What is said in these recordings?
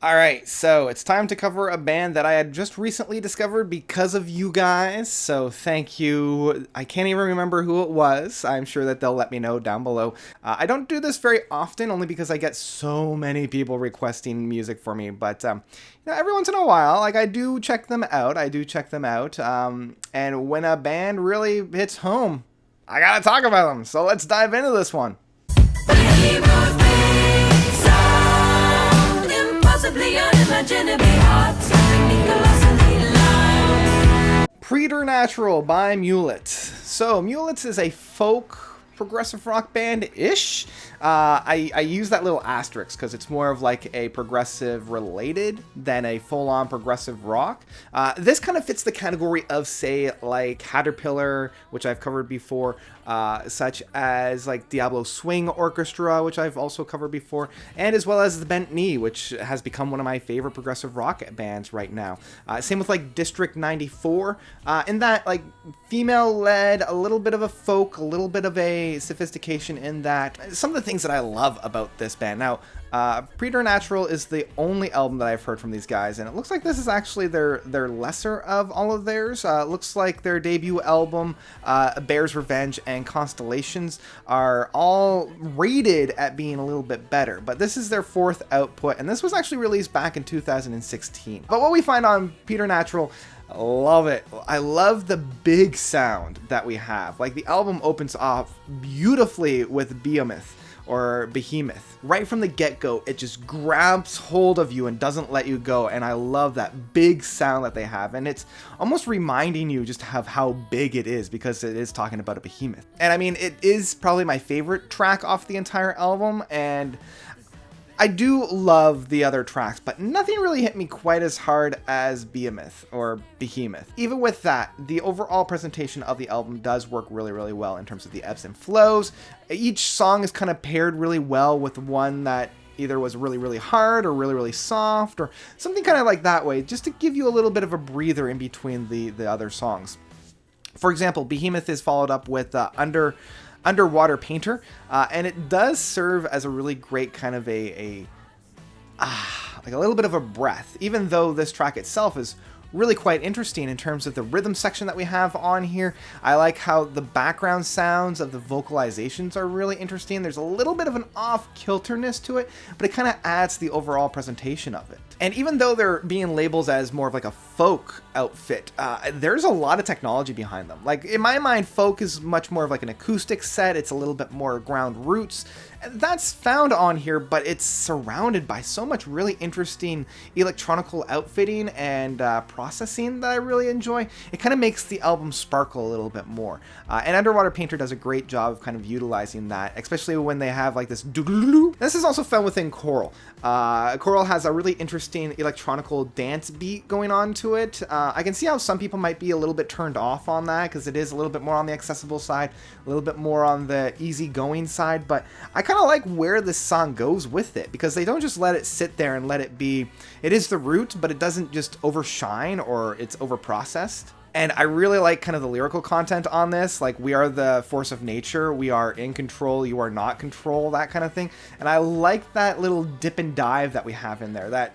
Alright, so it's time to cover a band that I had just recently discovered because of you guys, so thank you. I can't even remember who it was. I'm sure that they'll let me know down below. I don't do this very often, only because I get so many people requesting music for me, but every once in a while, like I do check them out. And when a band really hits home, I gotta talk about them, so let's dive into this one. Preternatural by Moulettes. So Moulettes is a folk progressive rock band-ish. I use that little asterisk because it's more of like a progressive related than a full-on progressive rock. This kind of fits the category of, say, like Caterpillar, which I've covered before, such as like Diablo Swing Orchestra, which I've also covered before, and as well as the Bent Knee, which has become one of my favorite progressive rock bands right now. Same with like District 94, in that like female-led, a little bit of a folk, a little bit of a sophistication in that. Some of the things that I love about this band. Now, Preternatural is the only album that I've heard from these guys, and it looks like this is actually their lesser of all of theirs. Looks like their debut album, Bear's Revenge and Constellations, are all rated at being a little bit better, but this is their fourth output, and this was actually released back in 2016. But what we find on Preternatural, love it. I love the big sound that we have. Like, the album opens off beautifully with Behemoth. Right from the get-go, it just grabs hold of you and doesn't let you go, and I love that big sound that they have, and it's almost reminding you just of how big it is because it is talking about a behemoth. And I mean, it is probably my favorite track off the entire album, and I do love the other tracks, but nothing really hit me quite as hard as Behemoth. Even with that, the overall presentation of the album does work really, really well in terms of the ebbs and flows. Each song is kind of paired really well with one that either was really, really hard or really, really soft or something kind of like that way, just to give you a little bit of a breather in between the other songs. For example, Behemoth is followed up with Underwater Painter, and it does serve as a really great kind of like a little bit of a breath, even though this track itself is really quite interesting in terms of the rhythm section that we have on here. I like how the background sounds of the vocalizations are really interesting. There's a little bit of an off-kilterness to it, but it kind of adds to the overall presentation of it. And even though they're being labeled as more of like a folk outfit, there's a lot of technology behind them. Like, in my mind, folk is much more of like an acoustic set. It's a little bit more ground roots. That's found on here, but it's surrounded by so much really interesting electronical outfitting and processing that I really enjoy. It kind of makes the album sparkle a little bit more. And Underwater Painter does a great job of kind of utilizing that, especially when they have like this doo-doo-doo-doo. This is also found within Coral. Coral has a really interesting electronical dance beat going on to it. I can see how some people might be a little bit turned off on that because it is a little bit more on the accessible side, a little bit more on the easygoing side, but I kind of like where this song goes with it because they don't just let it sit there and let it be. It is the root, but it doesn't just overshine or it's overprocessed. And I really like kind of the lyrical content on this, like, we are the force of nature, we are in control, you are not control, that kind of thing. And I like that little dip and dive that we have in there, that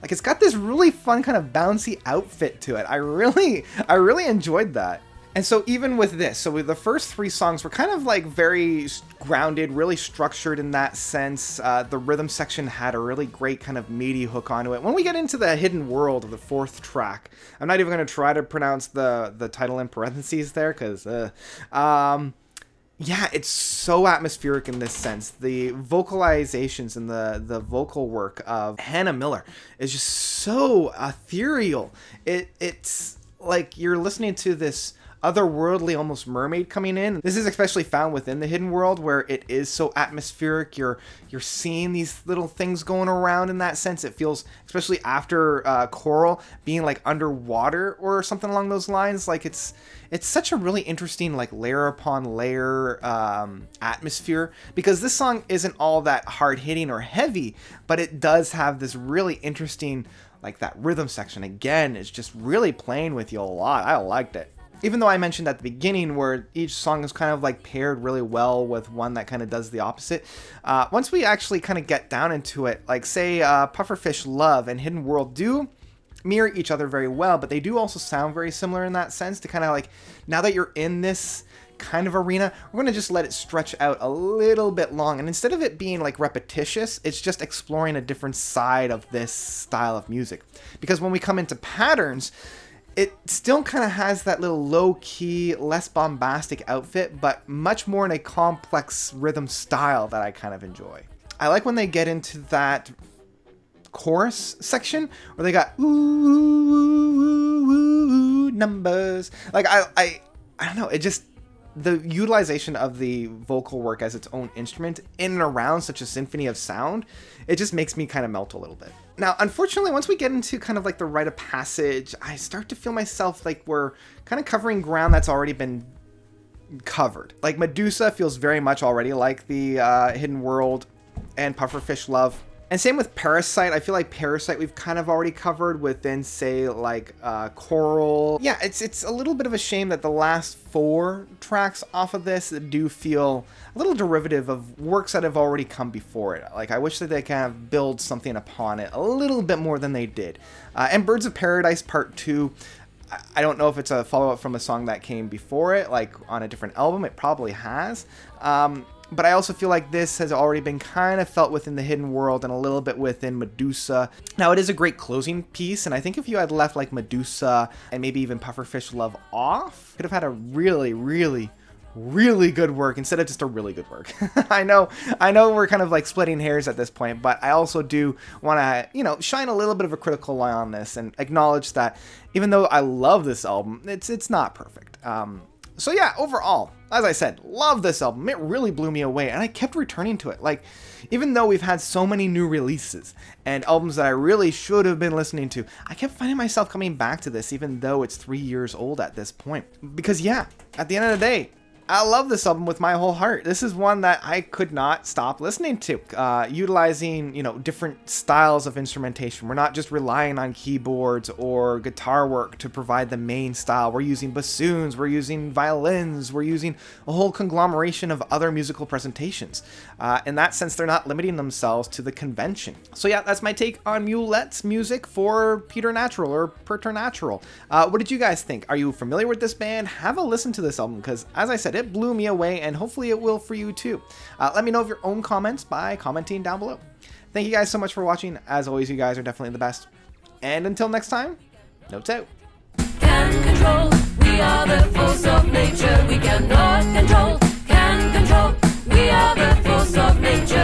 like, it's got this really fun kind of bouncy outfit to it. I really enjoyed that. And so even with this, so with the first three songs were kind of like very grounded, really structured in that sense. The rhythm section had a really great kind of meaty hook onto it. When we get into the hidden world of the fourth track, I'm not even going to try to pronounce the title in parentheses there because, yeah, it's so atmospheric in this sense. The vocalizations and the vocal work of Hannah Miller is just so ethereal. It's like you're listening to this otherworldly, almost mermaid coming in. This is especially found within the hidden world where it is so atmospheric. You're seeing these little things going around in that sense. It feels, especially after Coral being like underwater or something along those lines, like it's such a really interesting like layer upon layer atmosphere, because this song isn't all that hard hitting or heavy, but it does have this really interesting, like, that rhythm section again is just really playing with you a lot. I liked it. Even though I mentioned at the beginning where each song is kind of like paired really well with one that kind of does the opposite, once we actually kind of get down into it, like say Pufferfish Love and Hidden World do mirror each other very well, but they do also sound very similar in that sense to kind of like, now that you're in this kind of arena, we're going to just let it stretch out a little bit long. And instead of it being like repetitious, it's just exploring a different side of this style of music. Because when we come into Patterns, it still kind of has that little low-key, less bombastic outfit, but much more in a complex rhythm style that I kind of enjoy. I like when they get into that chorus section where they got ooh, numbers. Like I don't know, it just, the utilization of the vocal work as its own instrument in and around such a symphony of sound, it just makes me kind of melt a little bit. Now, unfortunately, once we get into kind of like the rite of passage, I start to feel myself like we're kind of covering ground that's already been covered. Like Medusa feels very much already like the Hidden World and Pufferfish Love. And same with Parasite. I feel like Parasite we've kind of already covered within, say, like Coral. Yeah, it's a little bit of a shame that the last 4 tracks off of this do feel a little derivative of works that have already come before it. Like, I wish that they kind of build something upon it a little bit more than they did. And Birds of Paradise Part 2, I don't know if it's a follow-up from a song that came before it, like on a different album. It probably has. But I also feel like this has already been kind of felt within the Hidden World and a little bit within Medusa. Now, it is a great closing piece, and I think if you had left like Medusa and maybe even Pufferfish Love off, could have had a really, really, really good work instead of just a really good work. I know we're kind of like splitting hairs at this point, but I also do want to, shine a little bit of a critical light on this and acknowledge that even though I love this album, it's not perfect. So yeah, overall, as I said, love this album. It really blew me away, and I kept returning to it. Like, even though we've had so many new releases and albums that I really should have been listening to, I kept finding myself coming back to this, even though it's 3 years old at this point. Because yeah, at the end of the day, I love this album with my whole heart. This is one that I could not stop listening to. Utilizing, different styles of instrumentation. We're not just relying on keyboards or guitar work to provide the main style. We're using bassoons, we're using violins, we're using a whole conglomeration of other musical presentations. In that sense, they're not limiting themselves to the convention. So yeah, that's my take on Moulettes music for Preternatural or Preternatural. What did you guys think? Are you familiar with this band? Have a listen to this album, because as I said, it blew me away, and hopefully it will for you too. Let me know of your own comments by commenting down below. Thank you guys so much for watching. As always, you guys are definitely the best. And until next time, notes out. Can control, we are the force of nature. We cannot control, can control, we are the force of nature.